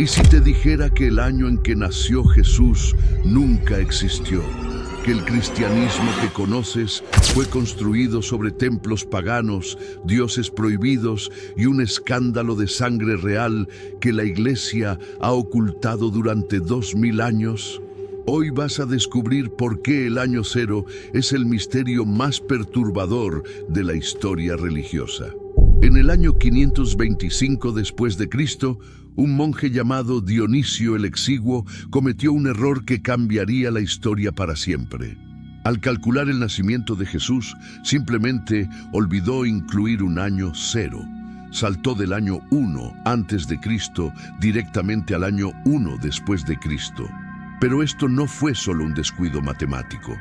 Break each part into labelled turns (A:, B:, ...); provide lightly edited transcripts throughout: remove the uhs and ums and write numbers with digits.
A: ¿Y si te dijera que el año en que nació Jesús nunca existió? Que el cristianismo que conoces fue construido sobre templos paganos, dioses prohibidos y un escándalo de sangre real que la Iglesia ha ocultado durante 2000 años. Hoy vas a descubrir por qué el año cero es el misterio más perturbador de la historia religiosa. En el año 525 después de Cristo, un monje llamado Dionisio el Exiguo cometió un error que cambiaría la historia para siempre. Al calcular el nacimiento de Jesús, simplemente olvidó incluir un año cero. Saltó del año 1 antes de Cristo directamente al año 1 después de Cristo. Pero esto no fue solo un descuido matemático.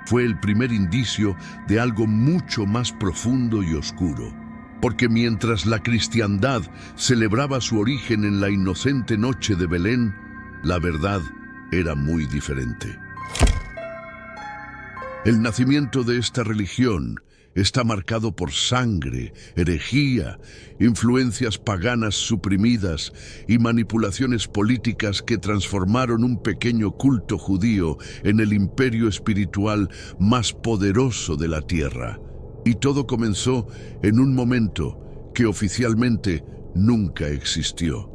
A: Fue el primer indicio de algo mucho más profundo y oscuro. Porque mientras la cristiandad celebraba su origen en la inocente noche de Belén, la verdad era muy diferente. El nacimiento de esta religión está marcado por sangre, herejía, influencias paganas suprimidas y manipulaciones políticas que transformaron un pequeño culto judío en el imperio espiritual más poderoso de la tierra. Y todo comenzó en un momento que oficialmente nunca existió.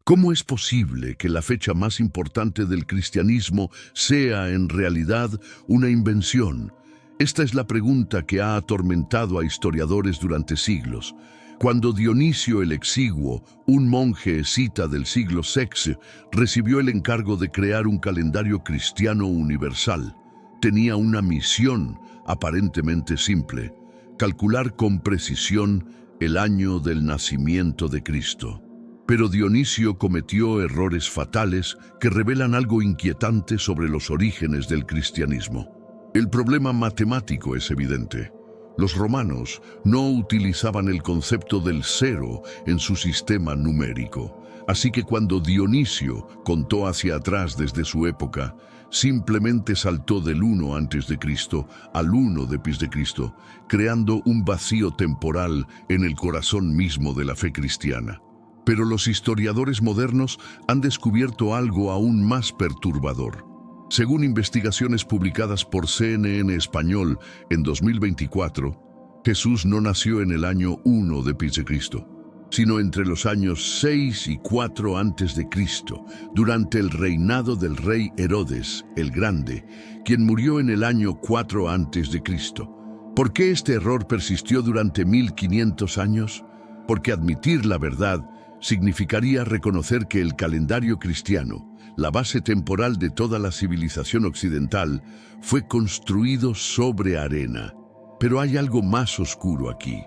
A: ¿Cómo es posible que la fecha más importante del cristianismo sea en realidad una invención? Esta es la pregunta que ha atormentado a historiadores durante siglos. Cuando Dionisio el Exiguo, un monje escita del siglo VI, recibió el encargo de crear un calendario cristiano universal, tenía una misión aparentemente simple: calcular con precisión el año del nacimiento de Cristo. Pero Dionisio cometió errores fatales que revelan algo inquietante sobre los orígenes del cristianismo. El problema matemático es evidente. Los romanos no utilizaban el concepto del cero en su sistema numérico. Así que cuando Dionisio contó hacia atrás desde su época, simplemente saltó del 1 a.C. al 1 después de Cristo, creando un vacío temporal en el corazón mismo de la fe cristiana. Pero los historiadores modernos han descubierto algo aún más perturbador. Según investigaciones publicadas por CNN Español en 2024, Jesús no nació en el año 1 después de Cristo, sino entre los años 6 y 4 antes de Cristo, durante el reinado del rey Herodes el Grande, quien murió en el año 4 antes de Cristo. ¿Por qué este error persistió durante 1500 años? Porque admitir la verdad significaría reconocer que el calendario cristiano, la base temporal de toda la civilización occidental, fue construido sobre arena. Pero hay algo más oscuro aquí.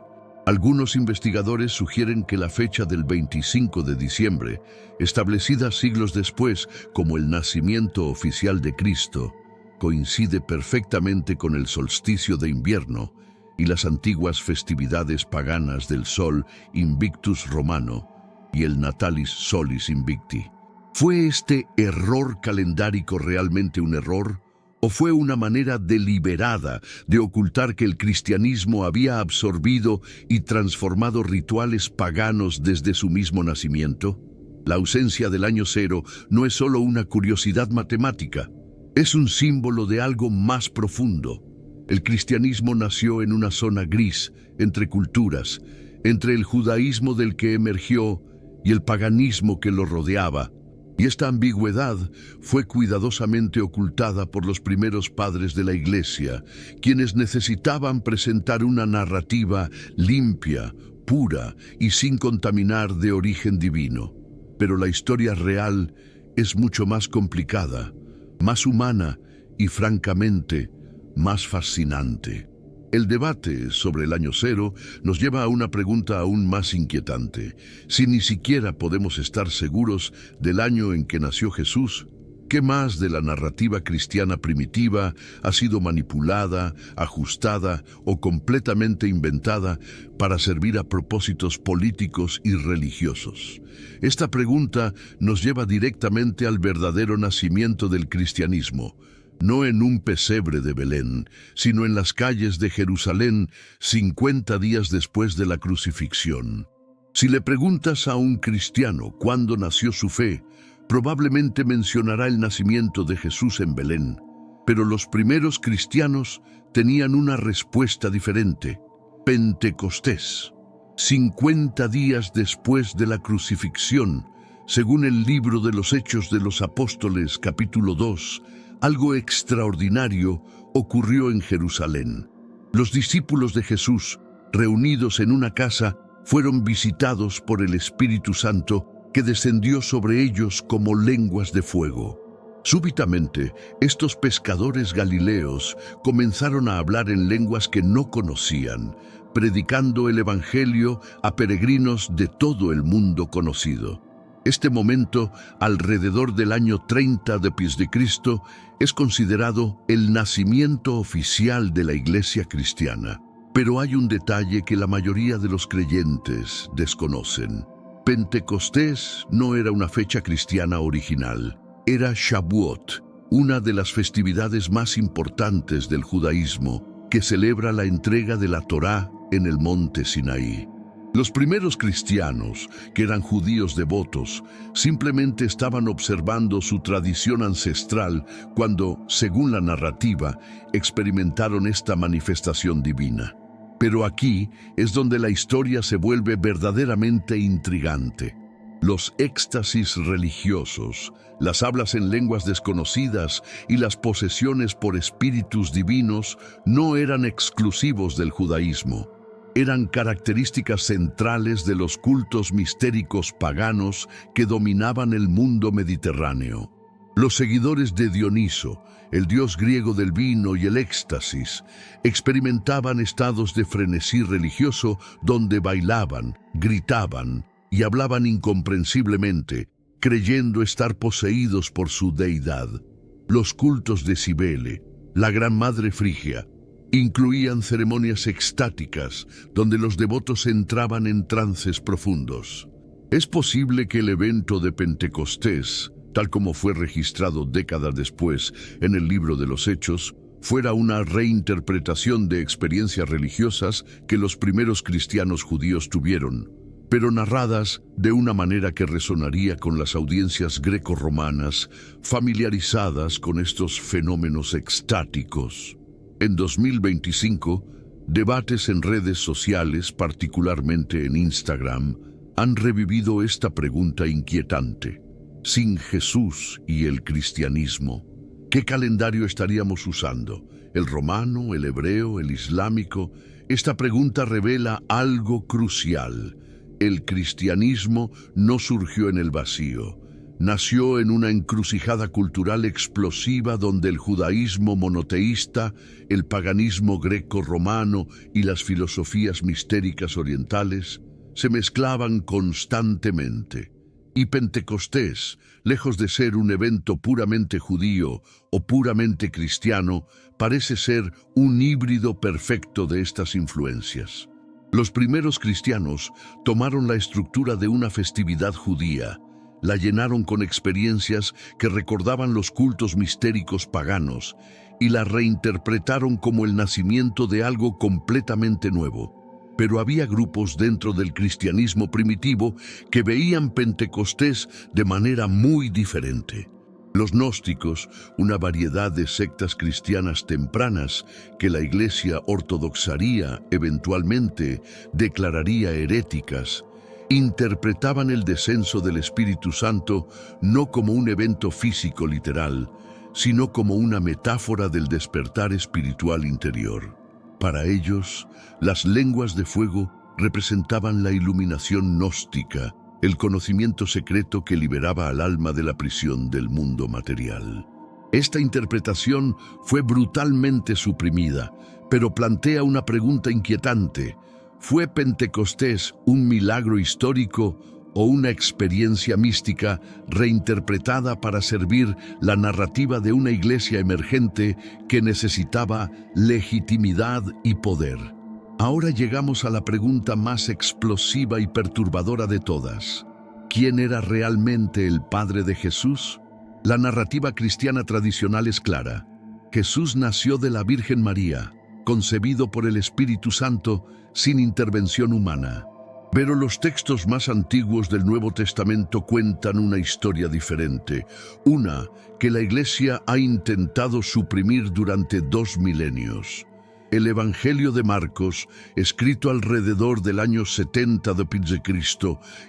A: Algunos investigadores sugieren que la fecha del 25 de diciembre, establecida siglos después como el nacimiento oficial de Cristo, coincide perfectamente con el solsticio de invierno y las antiguas festividades paganas del Sol Invictus Romano y el Natalis Solis Invicti. ¿Fue este error calendárico realmente un error? ¿O fue una manera deliberada de ocultar que el cristianismo había absorbido y transformado rituales paganos desde su mismo nacimiento? La ausencia del año cero no es solo una curiosidad matemática, es un símbolo de algo más profundo. El cristianismo nació en una zona gris entre culturas, entre el judaísmo del que emergió y el paganismo que lo rodeaba. Y esta ambigüedad fue cuidadosamente ocultada por los primeros padres de la Iglesia, quienes necesitaban presentar una narrativa limpia, pura y sin contaminar de origen divino. Pero la historia real es mucho más complicada, más humana y francamente más fascinante. El debate sobre el año cero nos lleva a una pregunta aún más inquietante. Si ni siquiera podemos estar seguros del año en que nació Jesús, ¿qué más de la narrativa cristiana primitiva ha sido manipulada, ajustada o completamente inventada para servir a propósitos políticos y religiosos? Esta pregunta nos lleva directamente al verdadero nacimiento del cristianismo. No en un pesebre de Belén, sino en las calles de Jerusalén 50 días después de la crucifixión. Si le preguntas a un cristiano cuándo nació su fe, probablemente mencionará el nacimiento de Jesús en Belén. Pero los primeros cristianos tenían una respuesta diferente: Pentecostés. 50 días después de la crucifixión, según el libro de los Hechos de los Apóstoles, capítulo 2, algo extraordinario ocurrió en Jerusalén. Los discípulos de Jesús, reunidos en una casa, fueron visitados por el Espíritu Santo, que descendió sobre ellos como lenguas de fuego. Súbitamente, estos pescadores galileos comenzaron a hablar en lenguas que no conocían, predicando el Evangelio a peregrinos de todo el mundo conocido. Este momento, alrededor del año 30 después de Cristo, es considerado el nacimiento oficial de la Iglesia cristiana. Pero hay un detalle que la mayoría de los creyentes desconocen. Pentecostés no era una fecha cristiana original. Era Shavuot, una de las festividades más importantes del judaísmo, que celebra la entrega de la Torá en el monte Sinaí. Los primeros cristianos, que eran judíos devotos, simplemente estaban observando su tradición ancestral cuando, según la narrativa, experimentaron esta manifestación divina. Pero aquí es donde la historia se vuelve verdaderamente intrigante. Los éxtasis religiosos, las hablas en lenguas desconocidas y las posesiones por espíritus divinos no eran exclusivos del judaísmo. Eran características centrales de los cultos mistéricos paganos que dominaban el mundo mediterráneo. Los seguidores de Dioniso, el dios griego del vino y el éxtasis, experimentaban estados de frenesí religioso donde bailaban, gritaban y hablaban incomprensiblemente, creyendo estar poseídos por su deidad. Los cultos de Cibele, la gran madre frigia, incluían ceremonias extáticas donde los devotos entraban en trances profundos. Es posible que el evento de Pentecostés, tal como fue registrado décadas después en el libro de los Hechos, fuera una reinterpretación de experiencias religiosas que los primeros cristianos judíos tuvieron, pero narradas de una manera que resonaría con las audiencias greco-romanas familiarizadas con estos fenómenos extáticos. En 2025, debates en redes sociales, particularmente en Instagram, han revivido esta pregunta inquietante. Sin Jesús y el cristianismo, ¿qué calendario estaríamos usando? ¿El romano, el hebreo, el islámico? Esta pregunta revela algo crucial. El cristianismo no surgió en el vacío. Nació en una encrucijada cultural explosiva donde el judaísmo monoteísta, el paganismo greco-romano y las filosofías mistéricas orientales se mezclaban constantemente. Y Pentecostés, lejos de ser un evento puramente judío o puramente cristiano, parece ser un híbrido perfecto de estas influencias. Los primeros cristianos tomaron la estructura de una festividad judía, la llenaron con experiencias que recordaban los cultos mistéricos paganos y la reinterpretaron como el nacimiento de algo completamente nuevo. Pero había grupos dentro del cristianismo primitivo que veían Pentecostés de manera muy diferente. Los gnósticos, una variedad de sectas cristianas tempranas que la Iglesia ortodoxaría eventualmente declararía heréticas, interpretaban el descenso del Espíritu Santo no como un evento físico literal, sino como una metáfora del despertar espiritual interior. Para ellos, las lenguas de fuego representaban la iluminación gnóstica, el conocimiento secreto que liberaba al alma de la prisión del mundo material. Esta interpretación fue brutalmente suprimida, pero plantea una pregunta inquietante. ¿Fue Pentecostés un milagro histórico o una experiencia mística reinterpretada para servir la narrativa de una iglesia emergente que necesitaba legitimidad y poder? Ahora llegamos a la pregunta más explosiva y perturbadora de todas. ¿Quién era realmente el Padre de Jesús? La narrativa cristiana tradicional es clara. Jesús nació de la Virgen María, concebido por el Espíritu Santo sin intervención humana. Pero los textos más antiguos del Nuevo Testamento cuentan una historia diferente, una que la Iglesia ha intentado suprimir durante 2 milenios. El Evangelio de Marcos, escrito alrededor del año 70 d.C.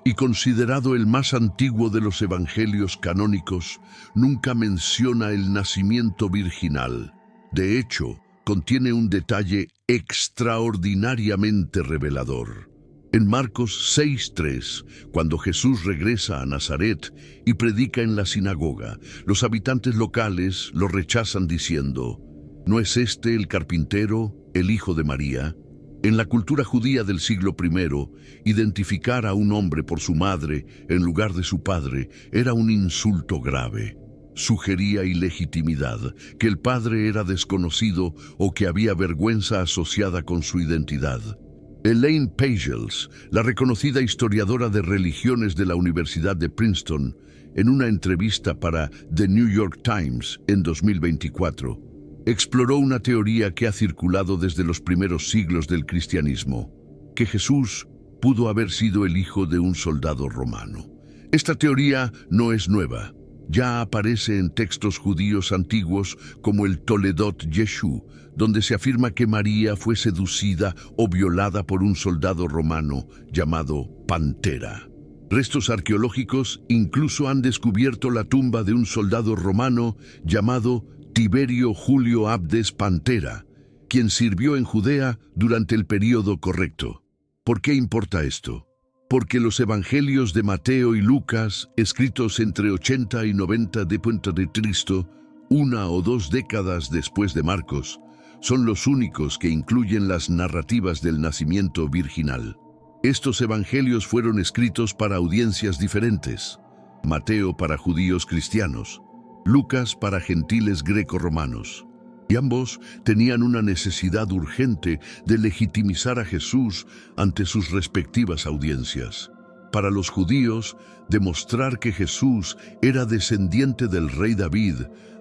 A: y considerado el más antiguo de los evangelios canónicos, nunca menciona el nacimiento virginal. De hecho, contiene un detalle extraordinariamente revelador. En Marcos 6:3, cuando Jesús regresa a Nazaret y predica en la sinagoga, los habitantes locales lo rechazan diciendo: ¿no es este el carpintero, el hijo de María? En la cultura judía del siglo I, identificar a un hombre por su madre en lugar de su padre era un insulto grave. Sugería ilegitimidad, que el padre era desconocido o que había vergüenza asociada con su identidad. Elaine Pagels, la reconocida historiadora de religiones de la Universidad de Princeton, en una entrevista para The New York Times en 2024, exploró una teoría que ha circulado desde los primeros siglos del cristianismo, que Jesús pudo haber sido el hijo de un soldado romano. Esta teoría no es nueva. Ya aparece en textos judíos antiguos como el Toledot Yeshu, donde se afirma que María fue seducida o violada por un soldado romano llamado Pantera. Restos arqueológicos incluso han descubierto la tumba de un soldado romano llamado Tiberio Julio Abdes Pantera, quien sirvió en Judea durante el período correcto. ¿Por qué importa esto? Porque los evangelios de Mateo y Lucas, escritos entre 80 y 90 d.C., 1 o 2 décadas después de Marcos, son los únicos que incluyen las narrativas del nacimiento virginal. Estos evangelios fueron escritos para audiencias diferentes: Mateo para judíos cristianos, Lucas para gentiles greco-romanos. Y ambos tenían una necesidad urgente de legitimizar a Jesús ante sus respectivas audiencias. Para los judíos, demostrar que Jesús era descendiente del rey David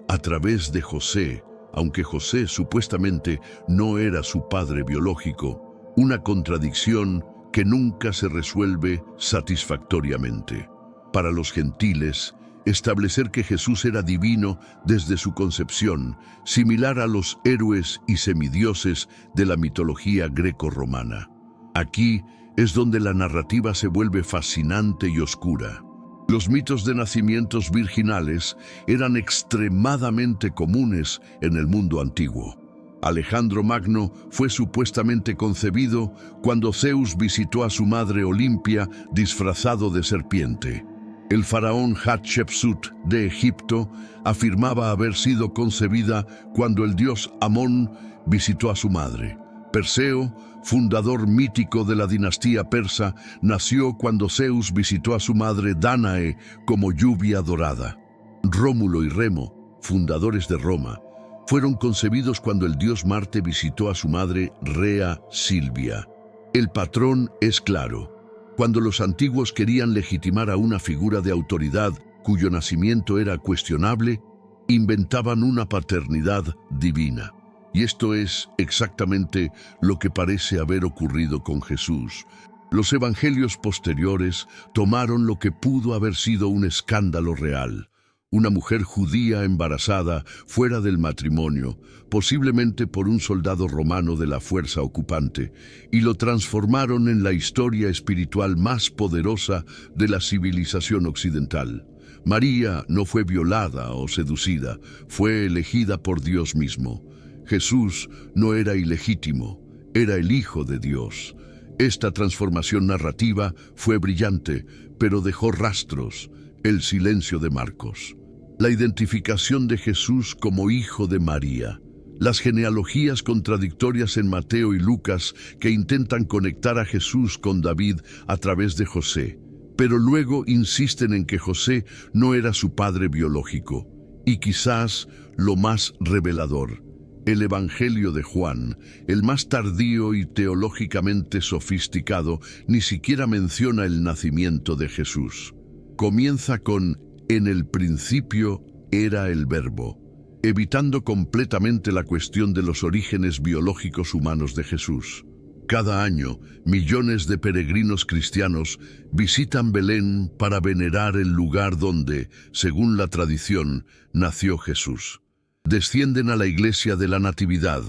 A: a través de José, aunque José supuestamente no era su padre biológico, una contradicción que nunca se resuelve satisfactoriamente. Para los gentiles, establecer que Jesús era divino desde su concepción, similar a los héroes y semidioses de la mitología greco-romana. Aquí es donde la narrativa se vuelve fascinante y oscura. Los mitos de nacimientos virginales eran extremadamente comunes en el mundo antiguo. Alejandro Magno fue supuestamente concebido cuando Zeus visitó a su madre Olimpia disfrazado de serpiente. El faraón Hatshepsut de Egipto afirmaba haber sido concebida cuando el dios Amón visitó a su madre. Perseo, fundador mítico de la dinastía persa, nació cuando Zeus visitó a su madre Dánae como lluvia dorada. Rómulo y Remo, fundadores de Roma, fueron concebidos cuando el dios Marte visitó a su madre Rea Silvia. El patrón es claro. Cuando los antiguos querían legitimar a una figura de autoridad cuyo nacimiento era cuestionable, inventaban una paternidad divina. Y esto es exactamente lo que parece haber ocurrido con Jesús. Los evangelios posteriores tomaron lo que pudo haber sido un escándalo real: una mujer judía embarazada fuera del matrimonio, posiblemente por un soldado romano de la fuerza ocupante, y lo transformaron en la historia espiritual más poderosa de la civilización occidental. María no fue violada o seducida, fue elegida por Dios mismo. Jesús no era ilegítimo, era el Hijo de Dios. Esta transformación narrativa fue brillante, pero dejó rastros: el silencio de Marcos, la identificación de Jesús como hijo de María, las genealogías contradictorias en Mateo y Lucas que intentan conectar a Jesús con David a través de José, pero luego insisten en que José no era su padre biológico. Y quizás lo más revelador: el Evangelio de Juan, el más tardío y teológicamente sofisticado, ni siquiera menciona el nacimiento de Jesús. Comienza con «En el principio era el Verbo», evitando completamente la cuestión de los orígenes biológicos humanos de Jesús. Cada año, millones de peregrinos cristianos visitan Belén para venerar el lugar donde, según la tradición, nació Jesús. Descienden a la iglesia de la Natividad,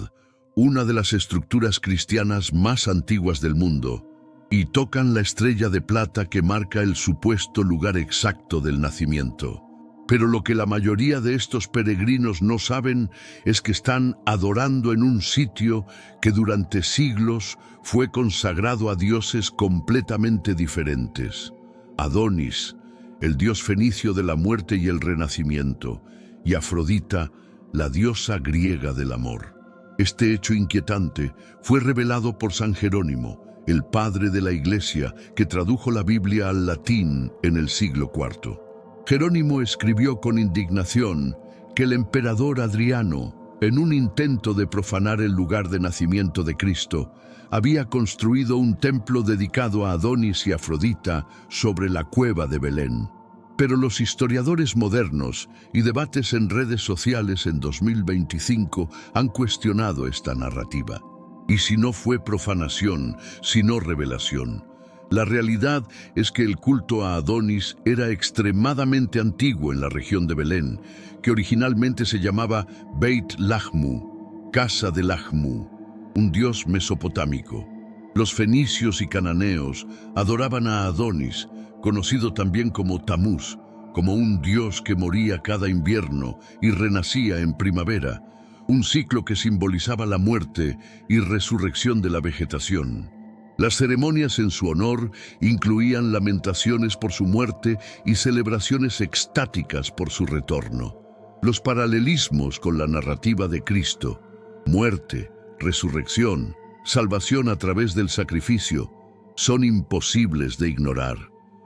A: una de las estructuras cristianas más antiguas del mundo, y tocan la estrella de plata que marca el supuesto lugar exacto del nacimiento. Pero lo que la mayoría de estos peregrinos no saben es que están adorando en un sitio que durante siglos fue consagrado a dioses completamente diferentes. Adonis, el dios fenicio de la muerte y el renacimiento, y Afrodita, la diosa griega del amor. Este hecho inquietante fue revelado por San Jerónimo, el padre de la Iglesia, que tradujo la Biblia al latín en el siglo IV. Jerónimo escribió con indignación que el emperador Adriano, en un intento de profanar el lugar de nacimiento de Cristo, había construido un templo dedicado a Adonis y Afrodita sobre la cueva de Belén. Pero los historiadores modernos y debates en redes sociales en 2025 han cuestionado esta narrativa. ¿Y si no fue profanación, sino revelación? La realidad es que el culto a Adonis era extremadamente antiguo en la región de Belén, que originalmente se llamaba Beit Lahmu, casa de Lahmu, un dios mesopotámico. Los fenicios y cananeos adoraban a Adonis, conocido también como Tamuz, como un dios que moría cada invierno y renacía en primavera, un ciclo que simbolizaba la muerte y resurrección de la vegetación. Las ceremonias en su honor incluían lamentaciones por su muerte y celebraciones extáticas por su retorno. Los paralelismos con la narrativa de Cristo, muerte, resurrección, salvación a través del sacrificio, son imposibles de ignorar.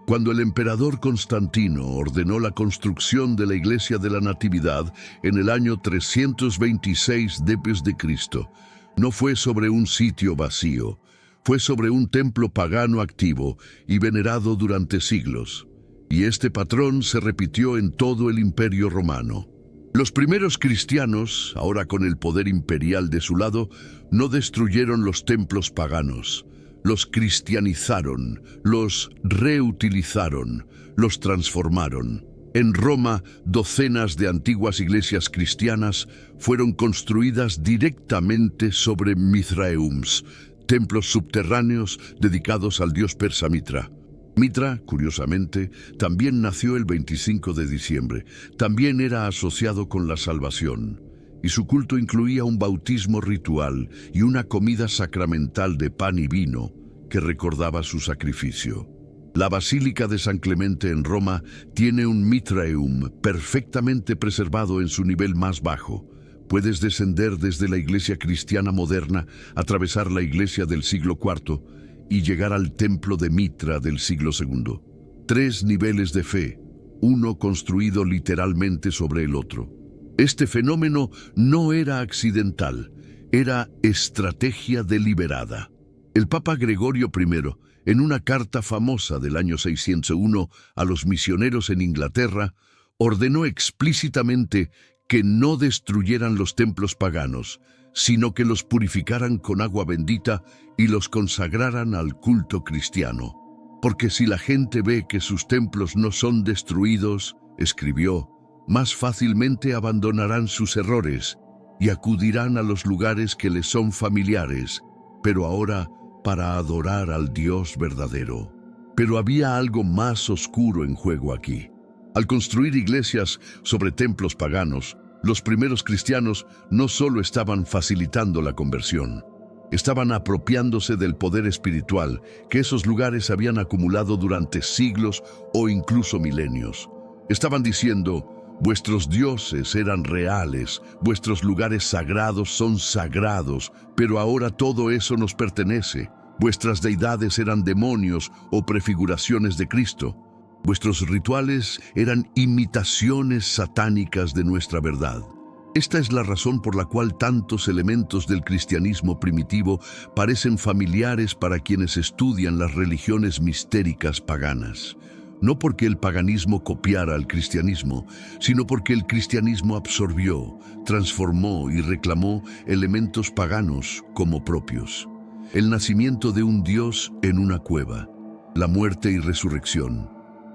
A: Cuando el emperador Constantino ordenó la construcción de la iglesia de la Natividad en el año 326 d.C., no fue sobre un sitio vacío, fue sobre un templo pagano activo y venerado durante siglos. Y este patrón se repitió en todo el Imperio Romano. Los primeros cristianos, ahora con el poder imperial de su lado, no destruyeron los templos paganos. Los cristianizaron, los reutilizaron, los transformaron. En Roma, docenas de antiguas iglesias cristianas fueron construidas directamente sobre Mithraeums, templos subterráneos dedicados al dios persa Mitra. Mitra, curiosamente, también nació el 25 de diciembre. También era asociado con la salvación, y su culto incluía un bautismo ritual y una comida sacramental de pan y vino que recordaba su sacrificio. La Basílica de San Clemente en Roma tiene un Mitraeum perfectamente preservado en su nivel más bajo. Puedes descender desde la iglesia cristiana moderna, atravesar la iglesia del siglo IV y llegar al templo de Mitra del siglo II. 3 niveles de fe, uno construido literalmente sobre el otro. Este fenómeno no era accidental, era estrategia deliberada. El Papa Gregorio I, en una carta famosa del año 601 a los misioneros en Inglaterra, ordenó explícitamente que no destruyeran los templos paganos, sino que los purificaran con agua bendita y los consagraran al culto cristiano. Porque si la gente ve que sus templos no son destruidos, escribió, más fácilmente abandonarán sus errores y acudirán a los lugares que les son familiares, pero ahora para adorar al Dios verdadero. Pero había algo más oscuro en juego aquí. Al construir iglesias sobre templos paganos, los primeros cristianos no solo estaban facilitando la conversión, estaban apropiándose del poder espiritual que esos lugares habían acumulado durante siglos o incluso milenios. Estaban diciendo, vuestros dioses eran reales, vuestros lugares sagrados son sagrados, pero ahora todo eso nos pertenece. Vuestras deidades eran demonios o prefiguraciones de Cristo. Vuestros rituales eran imitaciones satánicas de nuestra verdad. Esta es la razón por la cual tantos elementos del cristianismo primitivo parecen familiares para quienes estudian las religiones mistéricas paganas. No porque el paganismo copiara al cristianismo, sino porque el cristianismo absorbió, transformó y reclamó elementos paganos como propios. el nacimiento de un Dios en una cueva, la muerte y resurrección,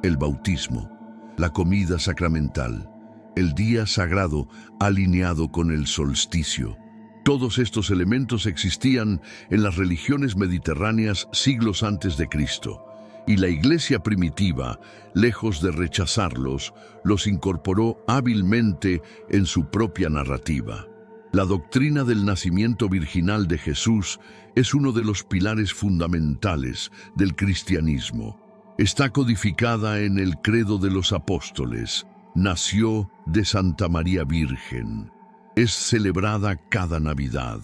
A: el bautismo, la comida sacramental, el día sagrado alineado con el solsticio. Todos estos elementos existían en las religiones mediterráneas siglos antes de Cristo, y la Iglesia primitiva, lejos de rechazarlos, los incorporó hábilmente en su propia narrativa. La doctrina del nacimiento virginal de Jesús es uno de los pilares fundamentales del cristianismo. Está codificada en el credo de los apóstoles. Nació de Santa María Virgen. Es celebrada cada Navidad.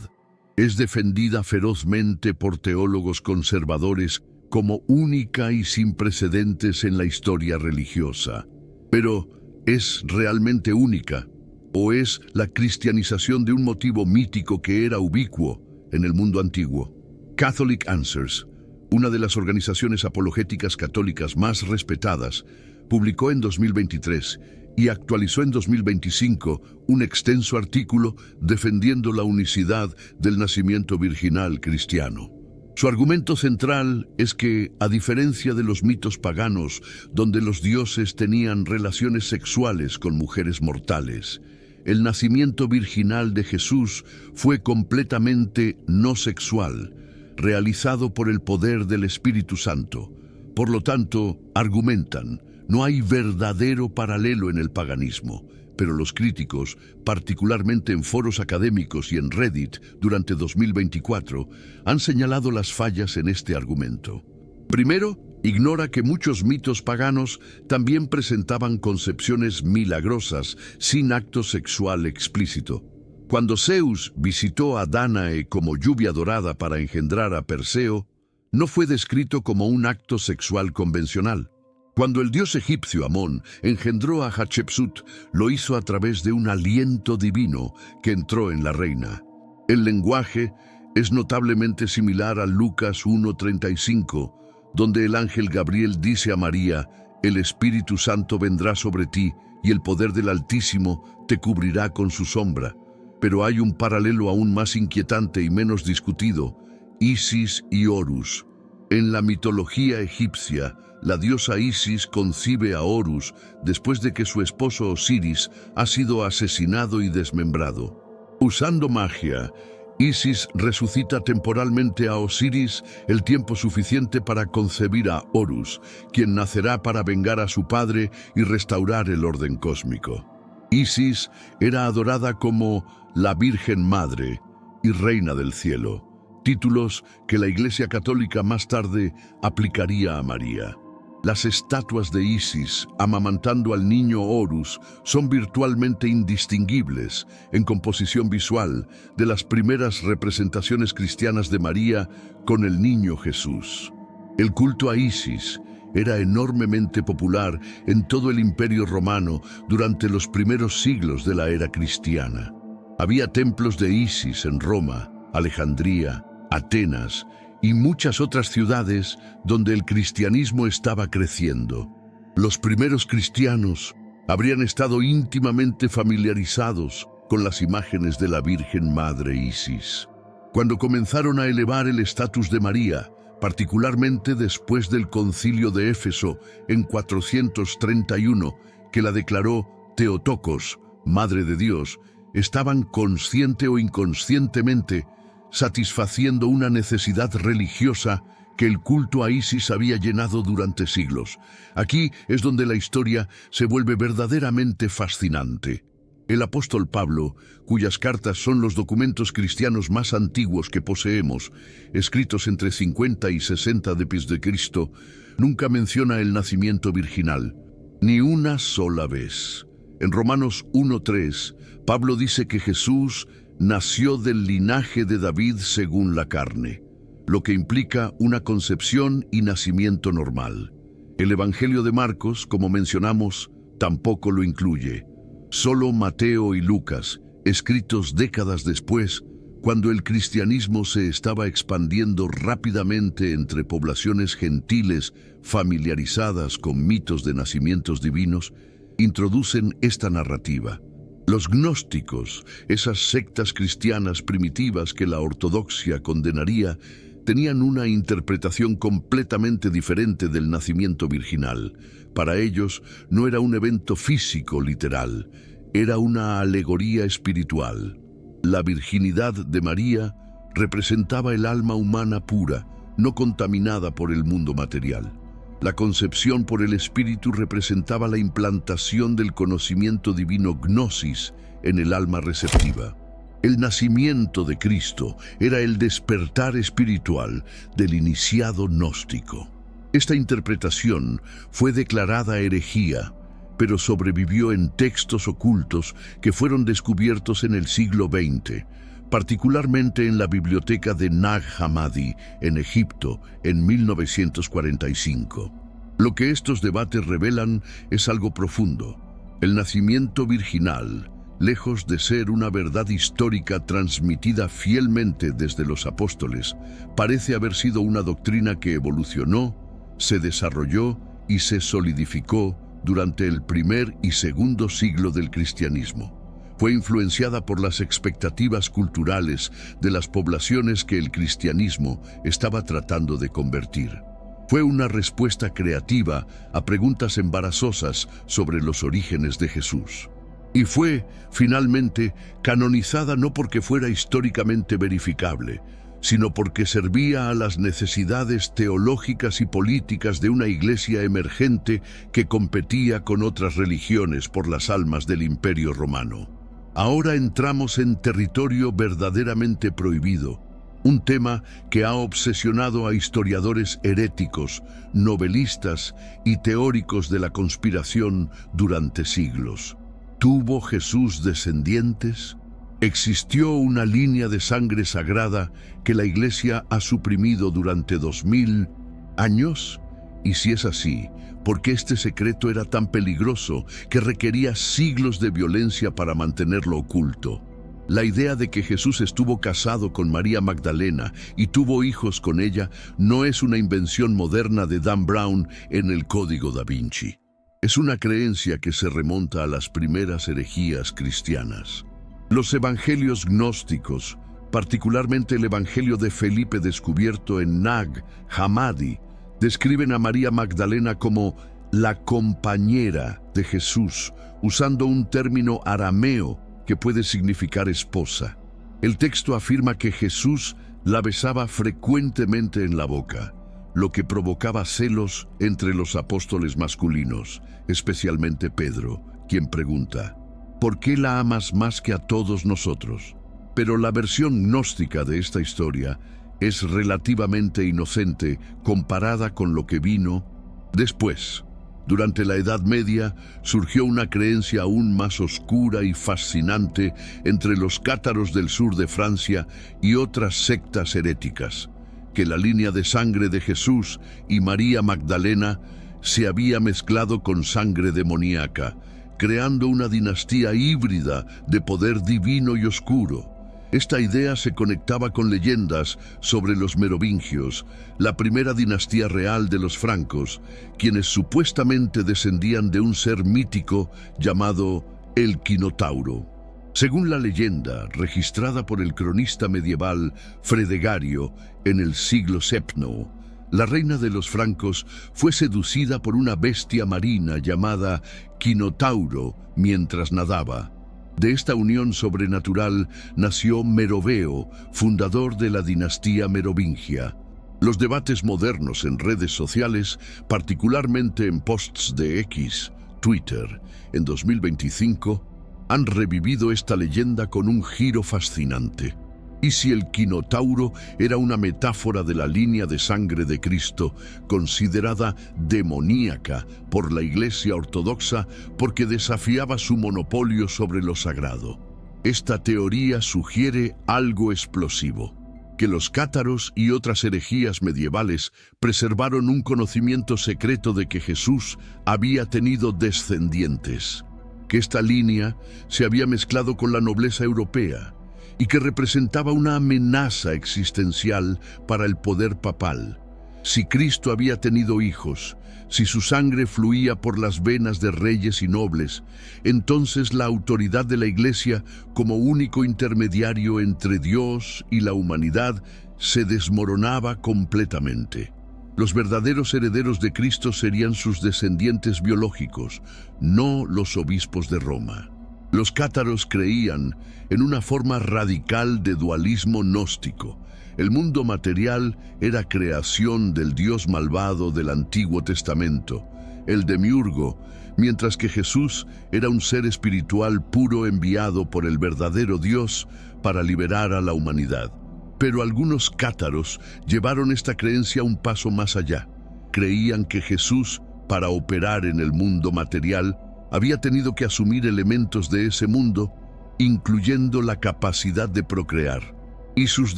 A: Es defendida ferozmente por teólogos conservadores como única y sin precedentes en la historia religiosa. Pero, ¿es realmente única? ¿O es la cristianización de un motivo mítico que era ubicuo en el mundo antiguo? Catholic Answers, una de las organizaciones apologéticas católicas más respetadas, publicó en 2023 y actualizó en 2025 un extenso artículo defendiendo la unicidad del nacimiento virginal cristiano. Su argumento central es que, a diferencia de los mitos paganos, donde los dioses tenían relaciones sexuales con mujeres mortales, el nacimiento virginal de Jesús fue completamente no sexual, realizado por el poder del Espíritu Santo. Por lo tanto, argumentan, no hay verdadero paralelo en el paganismo, pero los críticos, particularmente en foros académicos y en Reddit durante 2024, han señalado las fallas en este argumento. Primero, ignora que muchos mitos paganos también presentaban concepciones milagrosas sin acto sexual explícito. Cuando Zeus visitó a Dánae como lluvia dorada para engendrar a Perseo, no fue descrito como un acto sexual convencional. Cuando el dios egipcio Amón engendró a Hatshepsut, lo hizo a través de un aliento divino que entró en la reina. El lenguaje es notablemente similar a Lucas 1:35, donde el ángel Gabriel dice a María, «El Espíritu Santo vendrá sobre ti y el poder del Altísimo te cubrirá con su sombra». Pero hay un paralelo aún más inquietante y menos discutido, Isis y Horus. En la mitología egipcia, la diosa Isis concibe a Horus después de que su esposo Osiris ha sido asesinado y desmembrado. Usando magia, Isis resucita temporalmente a Osiris el tiempo suficiente para concebir a Horus, quien nacerá para vengar a su padre y restaurar el orden cósmico. Isis era adorada como la Virgen Madre y Reina del Cielo, títulos que la Iglesia Católica más tarde aplicaría a María. Las estatuas de Isis amamantando al niño Horus son virtualmente indistinguibles en composición visual de las primeras representaciones cristianas de María con el niño Jesús. El culto a Isis era enormemente popular en todo el Imperio Romano durante los primeros siglos de la era cristiana. Había templos de Isis en Roma, Alejandría, Atenas y muchas otras ciudades donde el cristianismo estaba creciendo. Los primeros cristianos habrían estado íntimamente familiarizados con las imágenes de la Virgen Madre Isis. Cuando comenzaron a elevar el estatus de María, particularmente después del Concilio de Éfeso en 431, que la declaró Theotokos, Madre de Dios, estaban consciente o inconscientemente satisfaciendo una necesidad religiosa que el culto a Isis había llenado durante siglos. Aquí es donde la historia se vuelve verdaderamente fascinante. El apóstol Pablo, cuyas cartas son los documentos cristianos más antiguos que poseemos, escritos entre 50 y 60 después de Cristo, nunca menciona el nacimiento virginal, ni una sola vez. En Romanos 1:3, Pablo dice que Jesús nació del linaje de David según la carne, lo que implica una concepción y nacimiento normal. El Evangelio de Marcos, como mencionamos, tampoco lo incluye. Solo Mateo y Lucas, escritos décadas después, cuando el cristianismo se estaba expandiendo rápidamente entre poblaciones gentiles familiarizadas con mitos de nacimientos divinos, introducen esta narrativa. Los gnósticos, esas sectas cristianas primitivas que la ortodoxia condenaría, tenían una interpretación completamente diferente del nacimiento virginal. Para ellos no era un evento físico literal, era una alegoría espiritual. La virginidad de María representaba el alma humana pura, no contaminada por el mundo material. La concepción por el Espíritu representaba la implantación del conocimiento divino gnosis en el alma receptiva. El nacimiento de Cristo era el despertar espiritual del iniciado gnóstico. Esta interpretación fue declarada herejía, pero sobrevivió en textos ocultos que fueron descubiertos en el siglo XX, particularmente en la biblioteca de Nag Hammadi, en Egipto, en 1945. Lo que estos debates revelan es algo profundo. El nacimiento virginal, lejos de ser una verdad histórica transmitida fielmente desde los apóstoles, parece haber sido una doctrina que evolucionó, se desarrolló y se solidificó durante el primer y segundo siglo del cristianismo. Fue influenciada por las expectativas culturales de las poblaciones que el cristianismo estaba tratando de convertir. Fue una respuesta creativa a preguntas embarazosas sobre los orígenes de Jesús. Y fue, finalmente, canonizada no porque fuera históricamente verificable, sino porque servía a las necesidades teológicas y políticas de una iglesia emergente que competía con otras religiones por las almas del Imperio Romano. Ahora entramos en territorio verdaderamente prohibido, un tema que ha obsesionado a historiadores heréticos, novelistas y teóricos de la conspiración durante siglos. ¿Tuvo Jesús descendientes? ¿Existió una línea de sangre sagrada que la Iglesia ha suprimido durante 2000 años? Y si es así, ¿por qué este secreto era tan peligroso que requería siglos de violencia para mantenerlo oculto? La idea de que Jesús estuvo casado con María Magdalena y tuvo hijos con ella no es una invención moderna de Dan Brown en el Código da Vinci. Es una creencia que se remonta a las primeras herejías cristianas. Los evangelios gnósticos, particularmente el Evangelio de Felipe descubierto en Nag Hammadi, describen a María Magdalena como la compañera de Jesús, usando un término arameo que puede significar esposa. El texto afirma que Jesús la besaba frecuentemente en la boca, lo que provocaba celos entre los apóstoles masculinos, especialmente Pedro, quien pregunta: ¿por qué la amas más que a todos nosotros? Pero la versión gnóstica de esta historia es relativamente inocente comparada con lo que vino después. Durante la Edad Media surgió una creencia aún más oscura y fascinante entre los cátaros del sur de Francia y otras sectas heréticas, que la línea de sangre de Jesús y María Magdalena se había mezclado con sangre demoníaca, creando una dinastía híbrida de poder divino y oscuro. Esta idea se conectaba con leyendas sobre los merovingios, la primera dinastía real de los francos, quienes supuestamente descendían de un ser mítico llamado el Quinotauro. Según la leyenda, registrada por el cronista medieval Fredegario en el siglo VII, la reina de los francos fue seducida por una bestia marina llamada Quinotauro mientras nadaba. De esta unión sobrenatural nació Meroveo, fundador de la dinastía merovingia. Los debates modernos en redes sociales, particularmente en posts de X, Twitter, en 2025, han revivido esta leyenda con un giro fascinante. ¿Y si el Quinotauro era una metáfora de la línea de sangre de Cristo, considerada demoníaca por la Iglesia Ortodoxa porque desafiaba su monopolio sobre lo sagrado? Esta teoría sugiere algo explosivo: que los cátaros y otras herejías medievales preservaron un conocimiento secreto de que Jesús había tenido descendientes, que esta línea se había mezclado con la nobleza europea, y que representaba una amenaza existencial para el poder papal. Si Cristo había tenido hijos, si su sangre fluía por las venas de reyes y nobles, entonces la autoridad de la Iglesia, como único intermediario entre Dios y la humanidad, se desmoronaba completamente. Los verdaderos herederos de Cristo serían sus descendientes biológicos, no los obispos de Roma. Los cátaros creían en una forma radical de dualismo gnóstico. El mundo material era creación del Dios malvado del Antiguo Testamento, el demiurgo, mientras que Jesús era un ser espiritual puro enviado por el verdadero Dios para liberar a la humanidad. Pero algunos cátaros llevaron esta creencia un paso más allá. Creían que Jesús, para operar en el mundo material, había tenido que asumir elementos de ese mundo, incluyendo la capacidad de procrear. Y sus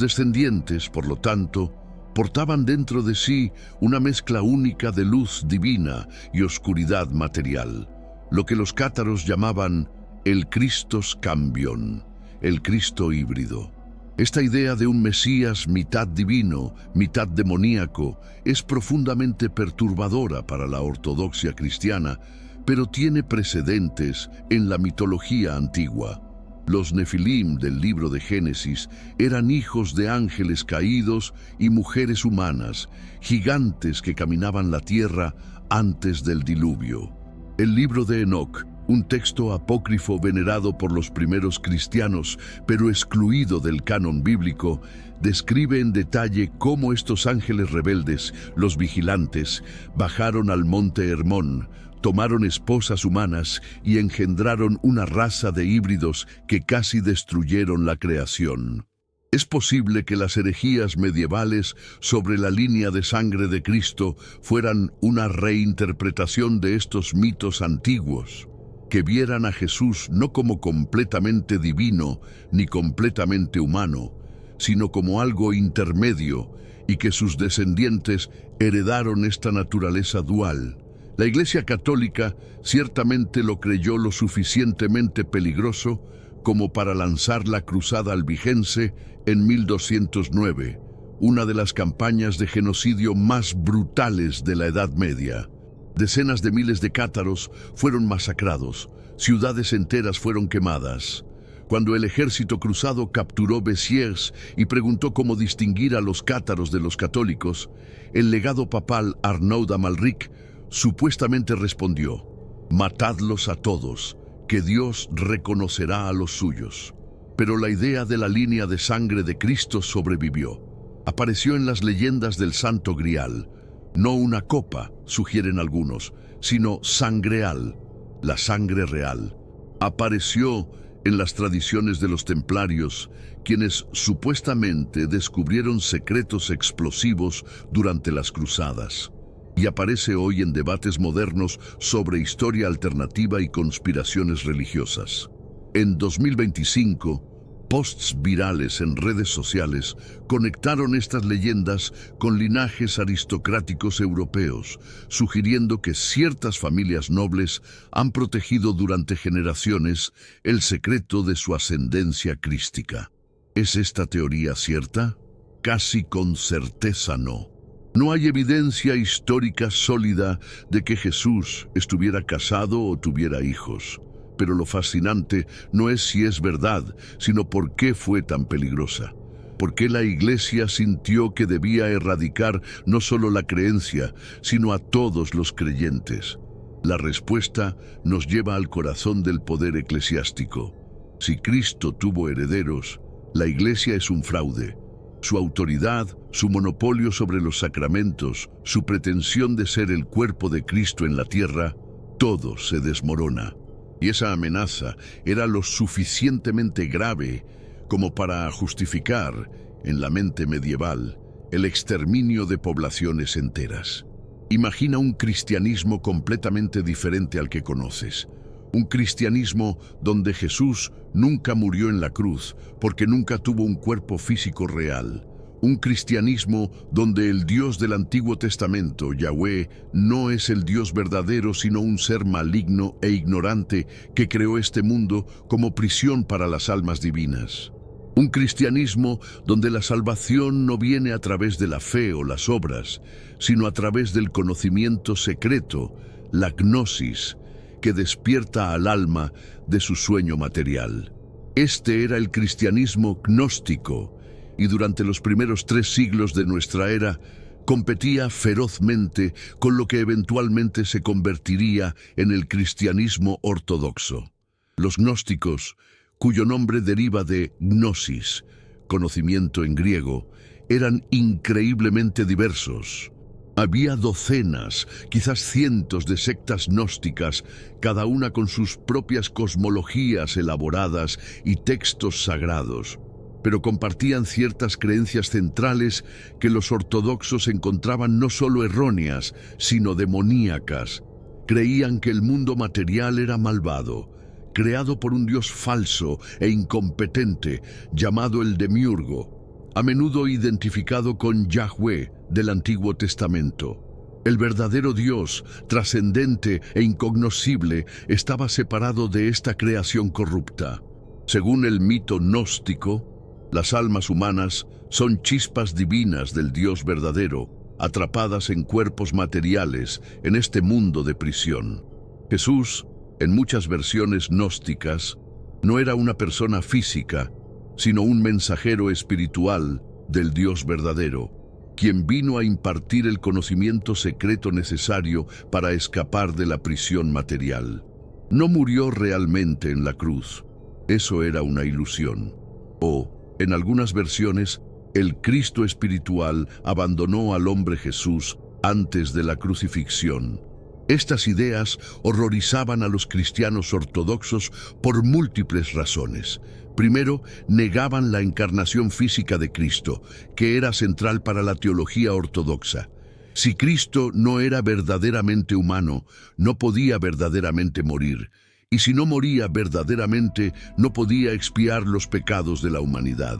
A: descendientes, por lo tanto, portaban dentro de sí una mezcla única de luz divina y oscuridad material, lo que los cátaros llamaban el Christos Cambion, el Cristo híbrido. Esta idea de un Mesías mitad divino, mitad demoníaco, es profundamente perturbadora para la ortodoxia cristiana, pero tiene precedentes en la mitología antigua. Los Nefilim del libro de Génesis eran hijos de ángeles caídos y mujeres humanas, gigantes que caminaban la tierra antes del diluvio. El libro de Enoc, un texto apócrifo venerado por los primeros cristianos, pero excluido del canon bíblico, describe en detalle cómo estos ángeles rebeldes, los vigilantes, bajaron al monte Hermón, tomaron esposas humanas y engendraron una raza de híbridos que casi destruyeron la creación. Es posible que las herejías medievales sobre la línea de sangre de Cristo fueran una reinterpretación de estos mitos antiguos, que vieran a Jesús no como completamente divino ni completamente humano, sino como algo intermedio, y que sus descendientes heredaron esta naturaleza dual. La Iglesia Católica ciertamente lo creyó lo suficientemente peligroso como para lanzar la Cruzada Albigense en 1209, una de las campañas de genocidio más brutales de la Edad Media. Decenas de miles de cátaros fueron masacrados, ciudades enteras fueron quemadas. Cuando el ejército cruzado capturó Béziers y preguntó cómo distinguir a los cátaros de los católicos, el legado papal Arnaud d'Amalric supuestamente respondió: «Matadlos a todos, que Dios reconocerá a los suyos». Pero la idea de la línea de sangre de Cristo sobrevivió. Apareció en las leyendas del Santo Grial. No una copa, sugieren algunos, sino sangreal, la sangre real. Apareció en las tradiciones de los templarios, quienes supuestamente descubrieron secretos explosivos durante las cruzadas. Y aparece hoy en debates modernos sobre historia alternativa y conspiraciones religiosas. En 2025, posts virales en redes sociales conectaron estas leyendas con linajes aristocráticos europeos, sugiriendo que ciertas familias nobles han protegido durante generaciones el secreto de su ascendencia crística. ¿Es esta teoría cierta? Casi con certeza no. No hay evidencia histórica sólida de que Jesús estuviera casado o tuviera hijos. Pero lo fascinante no es si es verdad, sino por qué fue tan peligrosa. ¿Por qué la Iglesia sintió que debía erradicar no solo la creencia, sino a todos los creyentes? La respuesta nos lleva al corazón del poder eclesiástico. Si Cristo tuvo herederos, la Iglesia es un fraude. Su autoridad, su monopolio sobre los sacramentos, su pretensión de ser el cuerpo de Cristo en la tierra, todo se desmorona. Y esa amenaza era lo suficientemente grave como para justificar, en la mente medieval, el exterminio de poblaciones enteras. Imagina un cristianismo completamente diferente al que conoces. Un cristianismo donde Jesús nunca murió en la cruz porque nunca tuvo un cuerpo físico real. Un cristianismo donde el Dios del Antiguo Testamento, Yahweh, no es el Dios verdadero, sino un ser maligno e ignorante que creó este mundo como prisión para las almas divinas. Un cristianismo donde la salvación no viene a través de la fe o las obras, sino a través del conocimiento secreto, la gnosis, que despierta al alma de su sueño material. Este era el cristianismo gnóstico, y durante los primeros 3 siglos de nuestra era, competía ferozmente con lo que eventualmente se convertiría en el cristianismo ortodoxo. Los gnósticos, cuyo nombre deriva de gnosis, conocimiento en griego, eran increíblemente diversos. Había docenas, quizás cientos de sectas gnósticas, cada una con sus propias cosmologías elaboradas y textos sagrados, pero compartían ciertas creencias centrales que los ortodoxos encontraban no solo erróneas, sino demoníacas. Creían que el mundo material era malvado, creado por un dios falso e incompetente llamado el Demiurgo, a menudo identificado con Yahweh del Antiguo Testamento. El verdadero Dios, trascendente e incognoscible, estaba separado de esta creación corrupta. Según el mito gnóstico, las almas humanas son chispas divinas del Dios verdadero, atrapadas en cuerpos materiales en este mundo de prisión. Jesús, en muchas versiones gnósticas, no era una persona física, sino un mensajero espiritual del Dios verdadero, quien vino a impartir el conocimiento secreto necesario para escapar de la prisión material. No murió realmente en la cruz, eso era una ilusión. O, en algunas versiones, el Cristo espiritual abandonó al hombre Jesús antes de la crucifixión. Estas ideas horrorizaban a los cristianos ortodoxos por múltiples razones. Primero, negaban la encarnación física de Cristo, que era central para la teología ortodoxa. Si Cristo no era verdaderamente humano, no podía verdaderamente morir, y si no moría verdaderamente, no podía expiar los pecados de la humanidad.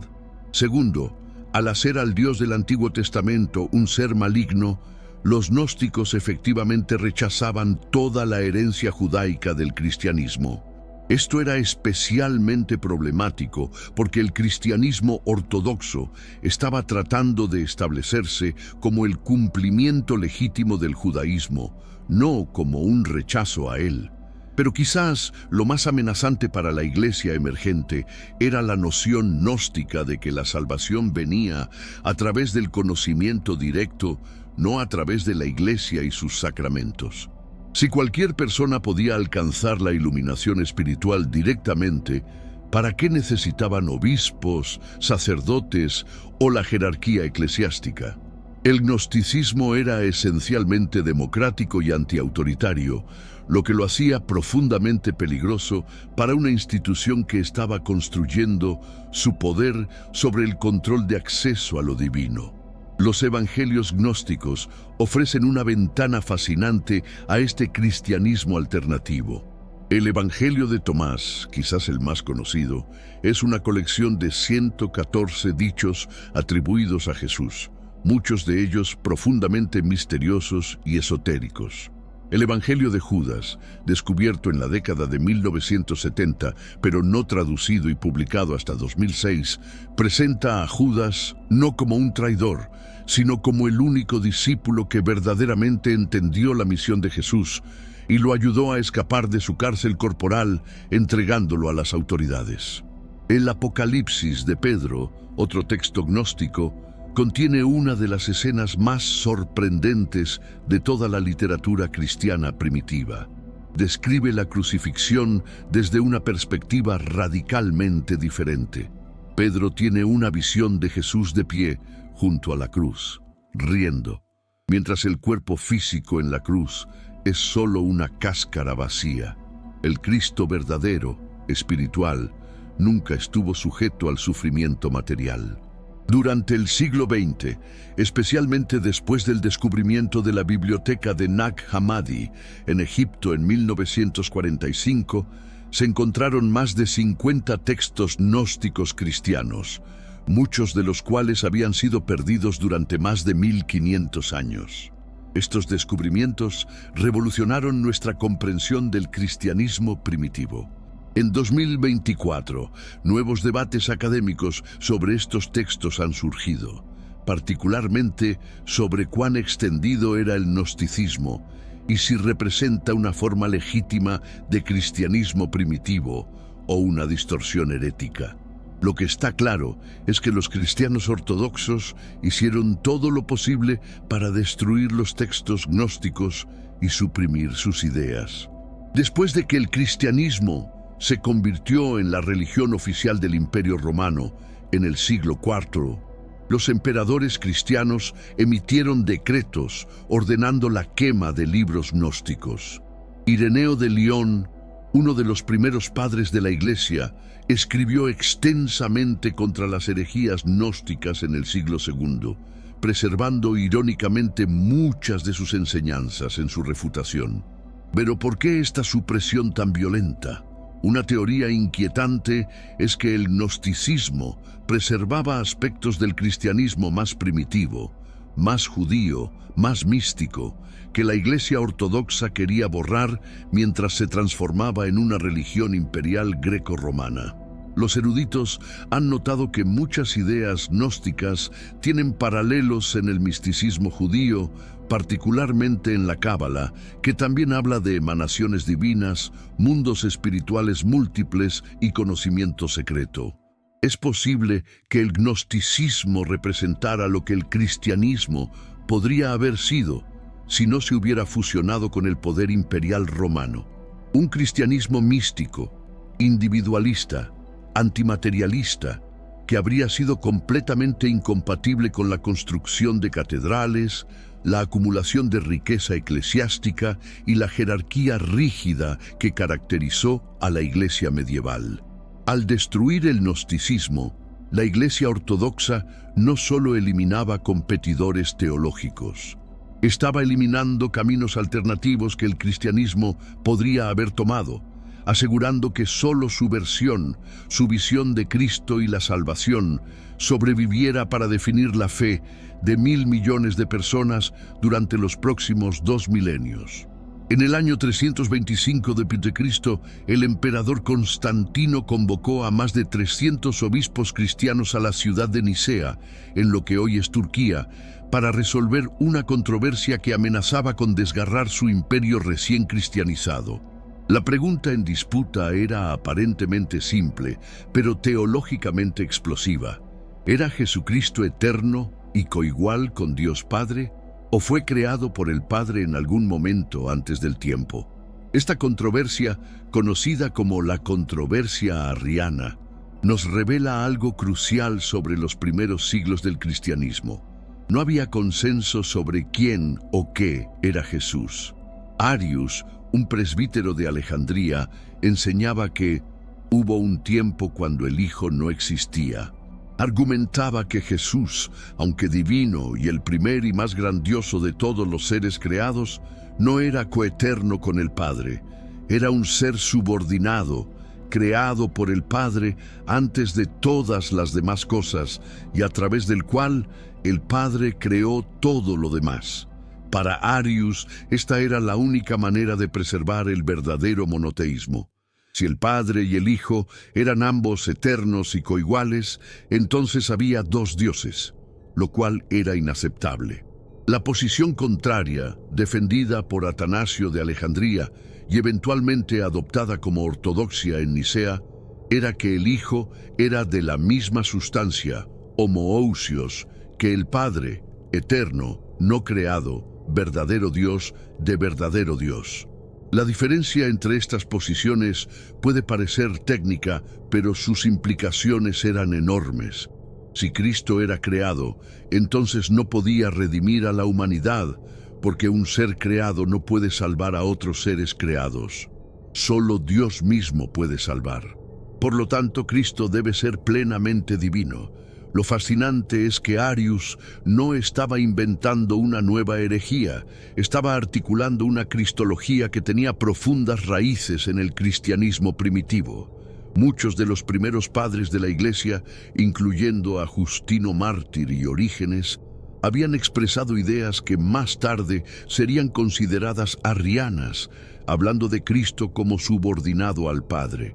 A: Segundo, al hacer al Dios del Antiguo Testamento un ser maligno, los gnósticos efectivamente rechazaban toda la herencia judaica del cristianismo. Esto era especialmente problemático porque el cristianismo ortodoxo estaba tratando de establecerse como el cumplimiento legítimo del judaísmo, no como un rechazo a él. Pero quizás lo más amenazante para la iglesia emergente era la noción gnóstica de que la salvación venía a través del conocimiento directo, no a través de la iglesia y sus sacramentos. Si cualquier persona podía alcanzar la iluminación espiritual directamente, ¿para qué necesitaban obispos, sacerdotes o la jerarquía eclesiástica? El gnosticismo era esencialmente democrático y antiautoritario, lo que lo hacía profundamente peligroso para una institución que estaba construyendo su poder sobre el control de acceso a lo divino. Los evangelios gnósticos ofrecen una ventana fascinante a este cristianismo alternativo. El Evangelio de Tomás, quizás el más conocido, es una colección de 114 dichos atribuidos a Jesús, muchos de ellos profundamente misteriosos y esotéricos. El Evangelio de Judas, descubierto en la década de 1970, pero no traducido y publicado hasta 2006, presenta a Judas no como un traidor, sino como el único discípulo que verdaderamente entendió la misión de Jesús y lo ayudó a escapar de su cárcel corporal, entregándolo a las autoridades. El Apocalipsis de Pedro, otro texto gnóstico, contiene una de las escenas más sorprendentes de toda la literatura cristiana primitiva. Describe la crucifixión desde una perspectiva radicalmente diferente. Pedro tiene una visión de Jesús de pie junto a la cruz, riendo, mientras el cuerpo físico en la cruz es solo una cáscara vacía. El Cristo verdadero, espiritual, nunca estuvo sujeto al sufrimiento material. Durante el siglo XX, especialmente después del descubrimiento de la biblioteca de Nag Hammadi en Egipto en 1945, se encontraron más de 50 textos gnósticos cristianos, muchos de los cuales habían sido perdidos durante más de 1500 años. Estos descubrimientos revolucionaron nuestra comprensión del cristianismo primitivo. En 2024, nuevos debates académicos sobre estos textos han surgido, particularmente sobre cuán extendido era el gnosticismo y si representa una forma legítima de cristianismo primitivo o una distorsión herética. Lo que está claro es que los cristianos ortodoxos hicieron todo lo posible para destruir los textos gnósticos y suprimir sus ideas. Después de que el cristianismo se convirtió en la religión oficial del Imperio Romano en el siglo IV, los emperadores cristianos emitieron decretos ordenando la quema de libros gnósticos. Ireneo de León, uno de los primeros padres de la Iglesia, escribió extensamente contra las herejías gnósticas en el siglo II, preservando irónicamente muchas de sus enseñanzas en su refutación. Pero ¿por qué esta supresión tan violenta? Una teoría inquietante es que el gnosticismo preservaba aspectos del cristianismo más primitivo, más judío, más místico, que la Iglesia ortodoxa quería borrar mientras se transformaba en una religión imperial greco-romana. Los eruditos han notado que muchas ideas gnósticas tienen paralelos en el misticismo judío, particularmente en la Cábala, que también habla de emanaciones divinas, mundos espirituales múltiples y conocimiento secreto. Es posible que el gnosticismo representara lo que el cristianismo podría haber sido si no se hubiera fusionado con el poder imperial romano. Un cristianismo místico, individualista, antimaterialista, que habría sido completamente incompatible con la construcción de catedrales, la acumulación de riqueza eclesiástica y la jerarquía rígida que caracterizó a la Iglesia medieval. Al destruir el gnosticismo, la Iglesia ortodoxa no solo eliminaba competidores teológicos, estaba eliminando caminos alternativos que el cristianismo podría haber tomado, asegurando que solo su versión, su visión de Cristo y la salvación, sobreviviera para definir la fe de 1.000 millones de personas durante los próximos 2 milenios. En el año 325 d.C., el emperador Constantino convocó a más de 300 obispos cristianos a la ciudad de Nicea, en lo que hoy es Turquía, para resolver una controversia que amenazaba con desgarrar su imperio recién cristianizado. La pregunta en disputa era aparentemente simple, pero teológicamente explosiva. ¿Era Jesucristo eterno y coigual con Dios Padre? ¿O fue creado por el Padre en algún momento antes del tiempo? Esta controversia, conocida como la controversia arriana, nos revela algo crucial sobre los primeros siglos del cristianismo. No había consenso sobre quién o qué era Jesús. Arius, un presbítero de Alejandría, enseñaba que hubo un tiempo cuando el Hijo no existía. Argumentaba que Jesús, aunque divino y el primer y más grandioso de todos los seres creados, no era coeterno con el Padre. Era un ser subordinado, creado por el Padre antes de todas las demás cosas y a través del cual el Padre creó todo lo demás. Para Arius, esta era la única manera de preservar el verdadero monoteísmo. Si el Padre y el Hijo eran ambos eternos y coiguales, entonces había dos dioses, lo cual era inaceptable. La posición contraria, defendida por Atanasio de Alejandría y eventualmente adoptada como ortodoxia en Nicea, era que el Hijo era de la misma sustancia, homoousios, que el Padre, eterno, no creado, verdadero Dios de verdadero Dios. La diferencia entre estas posiciones puede parecer técnica, pero sus implicaciones eran enormes. Si Cristo era creado, entonces no podía redimir a la humanidad, porque un ser creado no puede salvar a otros seres creados. Solo Dios mismo puede salvar. Por lo tanto, Cristo debe ser plenamente divino. Lo fascinante es que Arius no estaba inventando una nueva herejía, estaba articulando una cristología que tenía profundas raíces en el cristianismo primitivo. Muchos de los primeros padres de la Iglesia, incluyendo a Justino Mártir y Orígenes, habían expresado ideas que más tarde serían consideradas arrianas, hablando de Cristo como subordinado al Padre.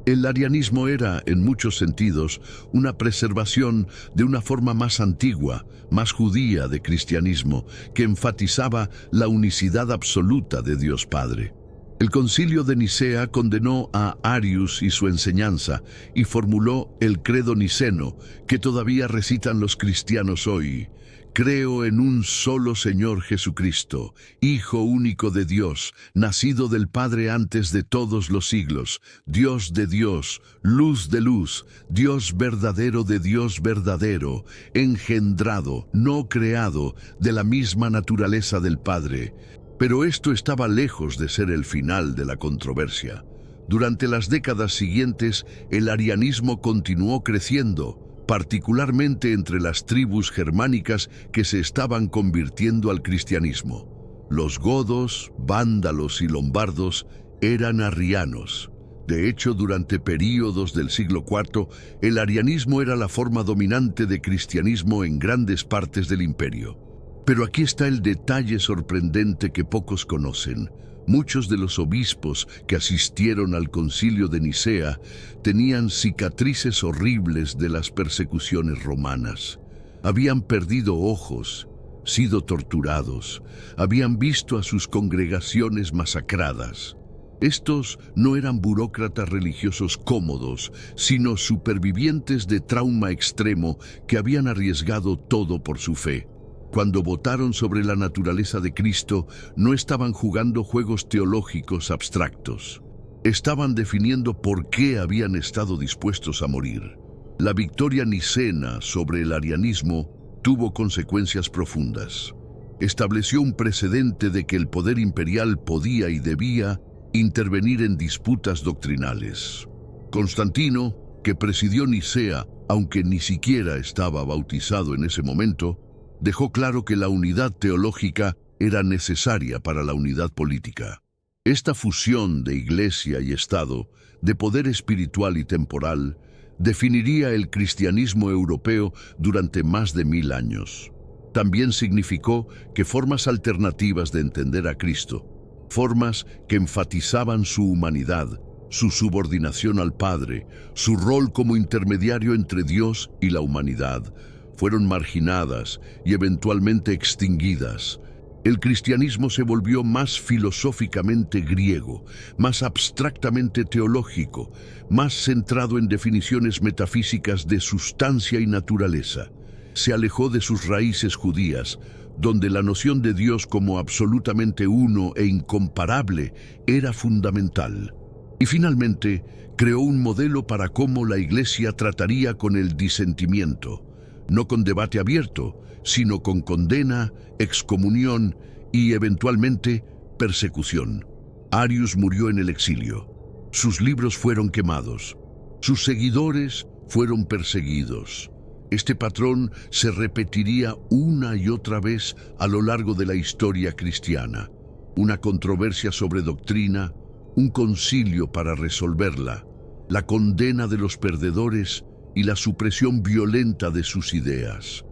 A: El arianismo era, en muchos sentidos, una preservación de una forma más antigua, más judía de cristianismo, que enfatizaba la unicidad absoluta de Dios Padre. El Concilio de Nicea condenó a Arius y su enseñanza y formuló el credo niceno, que todavía recitan los cristianos hoy. Creo en un solo Señor Jesucristo, Hijo único de Dios, nacido del Padre antes de todos los siglos, Dios de Dios, luz de luz, Dios verdadero de Dios verdadero, engendrado, no creado, de la misma naturaleza del Padre. Pero esto estaba lejos de ser el final de la controversia. Durante las décadas siguientes, el arianismo continuó creciendo, particularmente entre las tribus germánicas que se estaban convirtiendo al cristianismo. Los godos, vándalos y lombardos eran arrianos. De hecho, durante períodos del siglo IV, el arianismo era la forma dominante de cristianismo en grandes partes del imperio. Pero aquí está el detalle sorprendente que pocos conocen. Muchos de los obispos que asistieron al Concilio de Nicea tenían cicatrices horribles de las persecuciones romanas. Habían perdido ojos, sido torturados, habían visto a sus congregaciones masacradas. Estos no eran burócratas religiosos cómodos, sino supervivientes de trauma extremo que habían arriesgado todo por su fe. Cuando votaron sobre la naturaleza de Cristo, no estaban jugando juegos teológicos abstractos. Estaban definiendo por qué habían estado dispuestos a morir. La victoria nicena sobre el arianismo tuvo consecuencias profundas. Estableció un precedente de que el poder imperial podía y debía intervenir en disputas doctrinales. Constantino, que presidió Nicea, aunque ni siquiera estaba bautizado en ese momento, dejó claro que la unidad teológica era necesaria para la unidad política. Esta fusión de iglesia y Estado, de poder espiritual y temporal, definiría el cristianismo europeo durante más de 1000 años. También significó que formas alternativas de entender a Cristo, formas que enfatizaban su humanidad, su subordinación al Padre, su rol como intermediario entre Dios y la humanidad, fueron marginadas y eventualmente extinguidas. El cristianismo se volvió más filosóficamente griego, más abstractamente teológico, más centrado en definiciones metafísicas de sustancia y naturaleza. Se alejó de sus raíces judías, donde la noción de Dios como absolutamente uno e incomparable era fundamental. Y finalmente, creó un modelo para cómo la Iglesia trataría con el disentimiento. No con debate abierto, sino con condena, excomunión y, eventualmente, persecución. Arius murió en el exilio. Sus libros fueron quemados. Sus seguidores fueron perseguidos. Este patrón se repetiría una y otra vez a lo largo de la historia cristiana. Una controversia sobre doctrina, un concilio para resolverla, la condena de los perdedores y la supresión violenta de sus ideas.